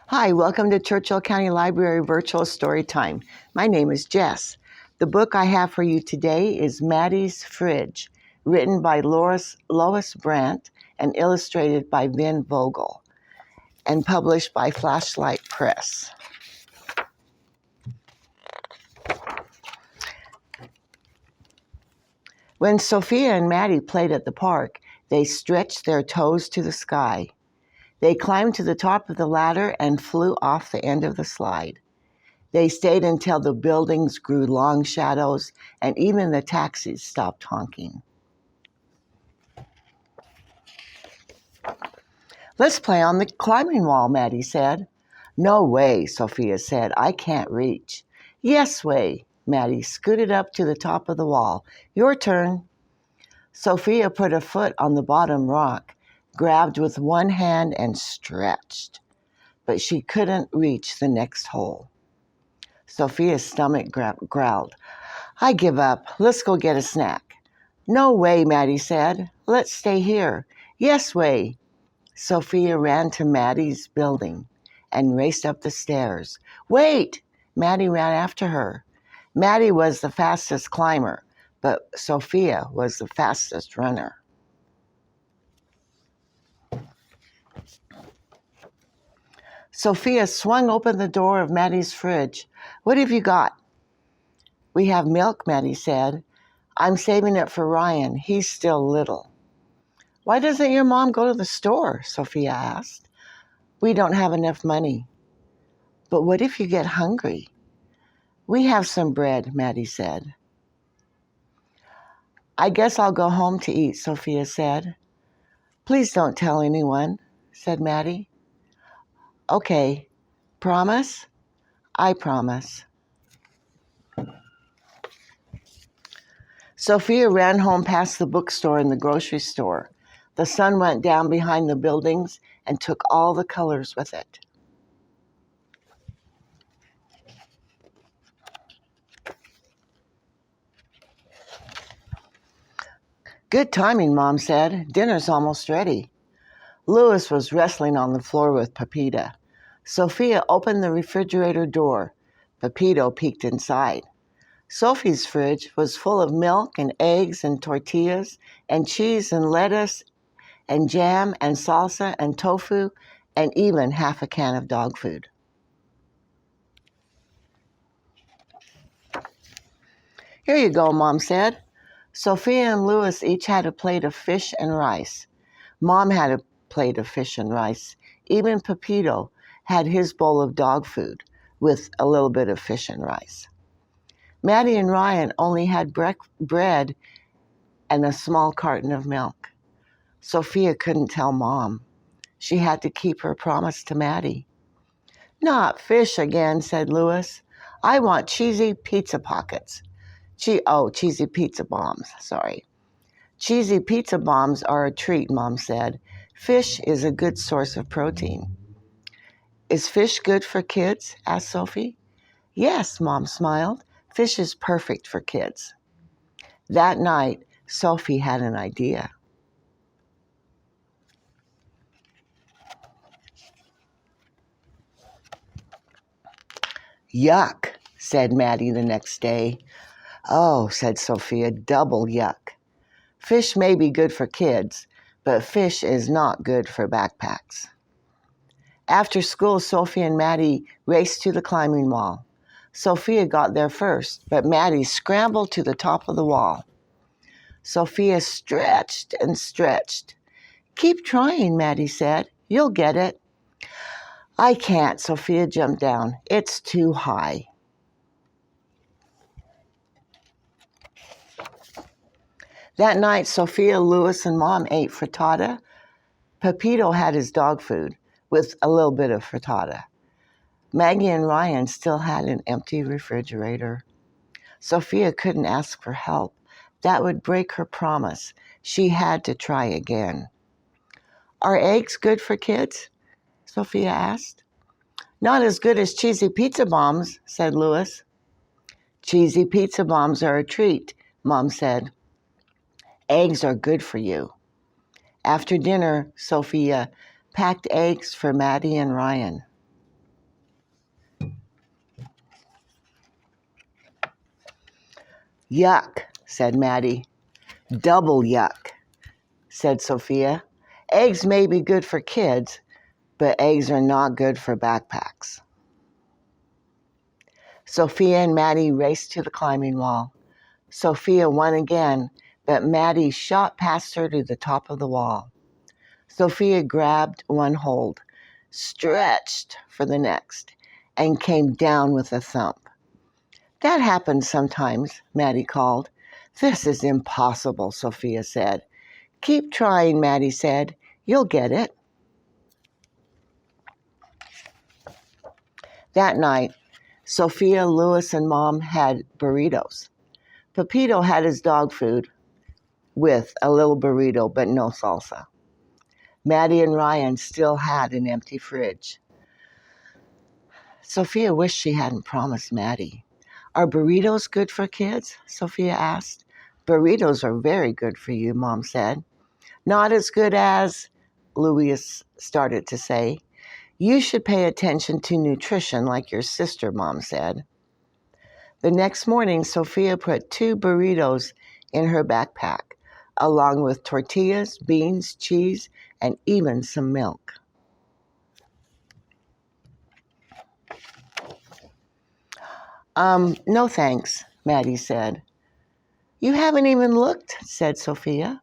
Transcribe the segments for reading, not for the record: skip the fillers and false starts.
Hi, welcome to Churchill County Library Virtual Story Time. My name is Jess. The book I have for you today is Maddi's Fridge, written by Lois Brandt and illustrated by Vin Vogel, and published by Flashlight Press. When Sophia and Maddi played at the park, they stretched their toes to the sky. They climbed to the top of the ladder and flew off the end of the slide. They stayed until the buildings grew long shadows and even the taxis stopped honking. "Let's play on the climbing wall," Maddi said. "No way," Sophia said. "I can't reach." "Yes way." Maddi scooted up to the top of the wall. "Your turn." Sophia put a foot on the bottom rock, grabbed with one hand and stretched. But she couldn't reach the next hole. Sophia's stomach growled. "I give up. Let's go get a snack." "No way," Maddi said. "Let's stay here." "Yes way." Sophia ran to Maddi's building and raced up the stairs. "Wait!" Maddi ran after her. Maddi was the fastest climber, but Sophia was the fastest runner. Sophia swung open the door of Maddi's fridge. "What have you got?" "We have milk," Maddi said. "I'm saving it for Ryan. He's still little." "Why doesn't your mom go to the store?" Sophia asked. "We don't have enough money." "But what if you get hungry?" "We have some bread," Maddi said. "I guess I'll go home to eat," Sophia said. "Please don't tell anyone," said Maddi. "Okay. Promise?" "I promise." Sophia ran home past the bookstore and the grocery store. The sun went down behind the buildings and took all the colors with it. "Good timing," Mom said. "Dinner's almost ready." Louis was wrestling on the floor with Pepita. Sophia opened the refrigerator door. Pepito peeked inside. Sophie's fridge was full of milk and eggs and tortillas and cheese and lettuce and jam and salsa and tofu and even half a can of dog food. "Here you go," Mom said. Sophia and Louis each had a plate of fish and rice. Mom had a plate of fish and rice. Even Pepito had his bowl of dog food with a little bit of fish and rice. Maddi and Ryan only had bread and a small carton of milk. Sophia couldn't tell Mom. She had to keep her promise to Maddi. "Not fish again," said Louis. "I want cheesy pizza pockets." Cheesy pizza bombs, sorry. "Cheesy pizza bombs are a treat," Mom said. "Fish is a good source of protein." "Is fish good for kids?" asked Sophie. "Yes," Mom smiled. "Fish is perfect for kids." That night, Sophie had an idea. "Yuck," said Maddi the next day. "Oh," said Sophia, "double yuck. Fish may be good for kids, but fish is not good for backpacks." After school, Sophie and Maddi raced to the climbing wall. Sophia got there first, but Maddi scrambled to the top of the wall. Sophia stretched and stretched. "Keep trying," Maddi said. "You'll get it." "I can't," Sophia jumped down. "It's too high." That night, Sophia, Louis, and Mom ate frittata. Pepito had his dog food with a little bit of frittata. Maggie and Ryan still had an empty refrigerator. Sophia couldn't ask for help. That would break her promise. She had to try again. "Are eggs good for kids?" Sophia asked. "Not as good as cheesy pizza bombs," said Louis. "Cheesy pizza bombs are a treat," Mom said. "Eggs are good for you." After dinner, Sophia packed eggs for Maddi and Ryan. Yuck, said Maddi. Double yuck, said Sophia. Eggs may be good for kids, but eggs are not good for backpacks. Sophia and Maddi raced to the climbing wall. Sophia won again, but Maddi shot past her to the top of the wall. Sophia grabbed one hold, stretched for the next, and came down with a thump. That happens sometimes, Maddi called. This is impossible, Sophia said. Keep trying, Maddi said. You'll get it. That night, Sophia, Louis, and Mom had burritos. Pepito had his dog food with a little burrito, but no salsa. Maddi and Ryan still had an empty fridge. Sophia wished she hadn't promised Maddi. Are burritos good for kids? Sophia asked. Burritos are very good for you, Mom said. Not as good as, Louis started to say. You should pay attention to nutrition like your sister, Mom said. The next morning, Sophia put 2 burritos in her backpack, along with tortillas, beans, cheese, and even some milk. No thanks, Maddi said. You haven't even looked, said Sophia.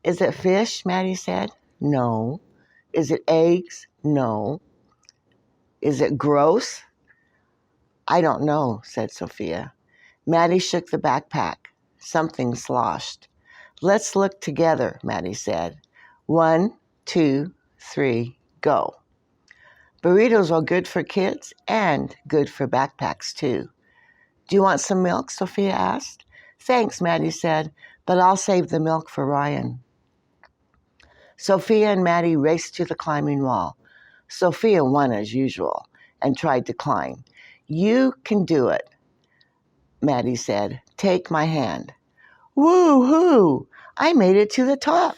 Is it fish? Maddi said. No. Is it eggs? No. Is it gross? I don't know, said Sophia. Maddi shook the backpack. Something sloshed. Let's look together, Maddi said. 1, 2, 3, go. Burritos are good for kids and good for backpacks too. Do you want some milk? Sophia asked. Thanks, Maddi said, but I'll save the milk for Ryan. Sophia and Maddi raced to the climbing wall. Sophia won as usual and tried to climb. You can do it, Maddi said. Take my hand. Woo-hoo! I made it to the top,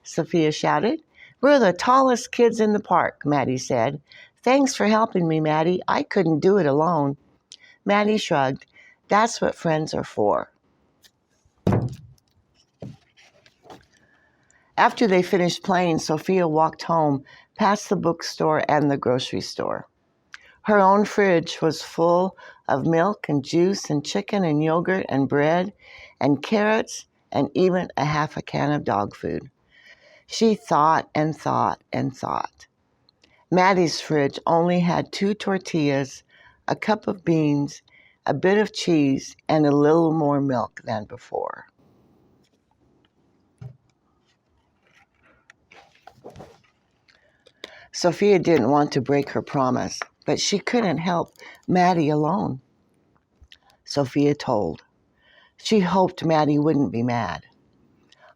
Sophia shouted. We're the tallest kids in the park, Maddi said. Thanks for helping me, Maddi. I couldn't do it alone. Maddi shrugged. That's what friends are for. After they finished playing, Sophia walked home past the bookstore and the grocery store. Her own fridge was full of milk and juice and chicken and yogurt and bread and carrots and even a half a can of dog food. She thought and thought and thought. Maddi's fridge only had 2 tortillas, a cup of beans, a bit of cheese, and a little more milk than before. Sophia didn't want to break her promise, but she couldn't help Maddi alone. Sophia told. She hoped Maddi wouldn't be mad.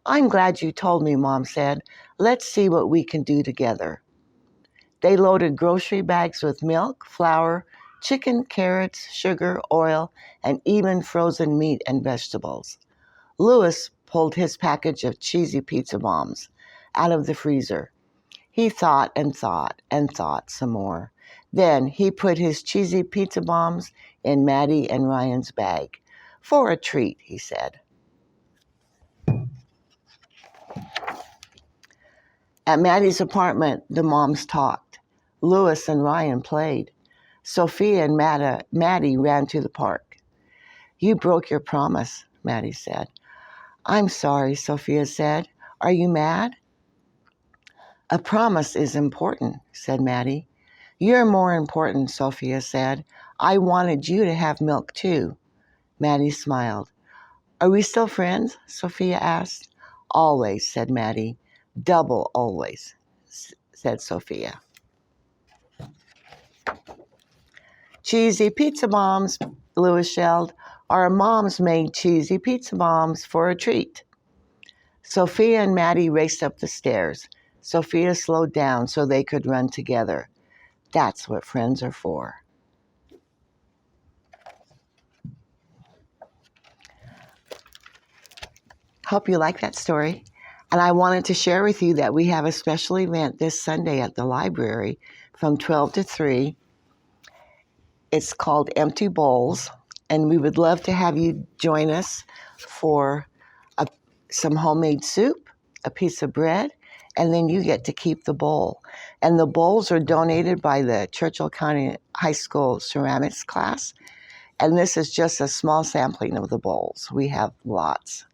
I'm glad you told me, Mom said. Let's see what we can do together. They loaded grocery bags with milk, flour, chicken, carrots, sugar, oil, and even frozen meat and vegetables. Louis pulled his package of cheesy pizza bombs out of the freezer. He thought and thought and thought some more. Then he put his cheesy pizza bombs in Maddi and Ryan's bag. For a treat, he said. At Maddi's apartment, the moms talked. Louis and Ryan played. Sophia and Maddi ran to the park. You broke your promise, Maddi said. I'm sorry, Sophia said. Are you mad? A promise is important, said Maddi. You're more important, Sophia said. I wanted you to have milk too. Maddi smiled. Are we still friends? Sophia asked. Always, said Maddi. Double always, said Sophia. Cheesy pizza bombs, Louis yelled. Our moms made cheesy pizza bombs for a treat. Sophia and Maddi raced up the stairs. Sophia slowed down so they could run together. That's what friends are for. Hope you like that story. And I wanted to share with you that we have a special event this Sunday at the library from 12 to 3. It's called Empty Bowls. And we would love to have you join us for some homemade soup, a piece of bread, and then you get to keep the bowl. And the bowls are donated by the Churchill County High School ceramics class. And this is just a small sampling of the bowls. We have lots.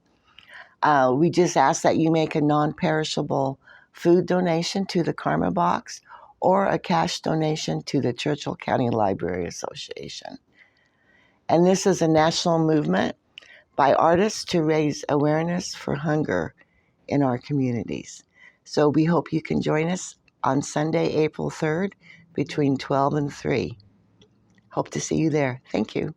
We just ask that you make a non-perishable food donation to the Karma Box or a cash donation to the Churchill County Library Association. And this is a national movement by artists to raise awareness for hunger in our communities. So we hope you can join us on Sunday, April 3rd, between 12 and 3. Hope to see you there. Thank you.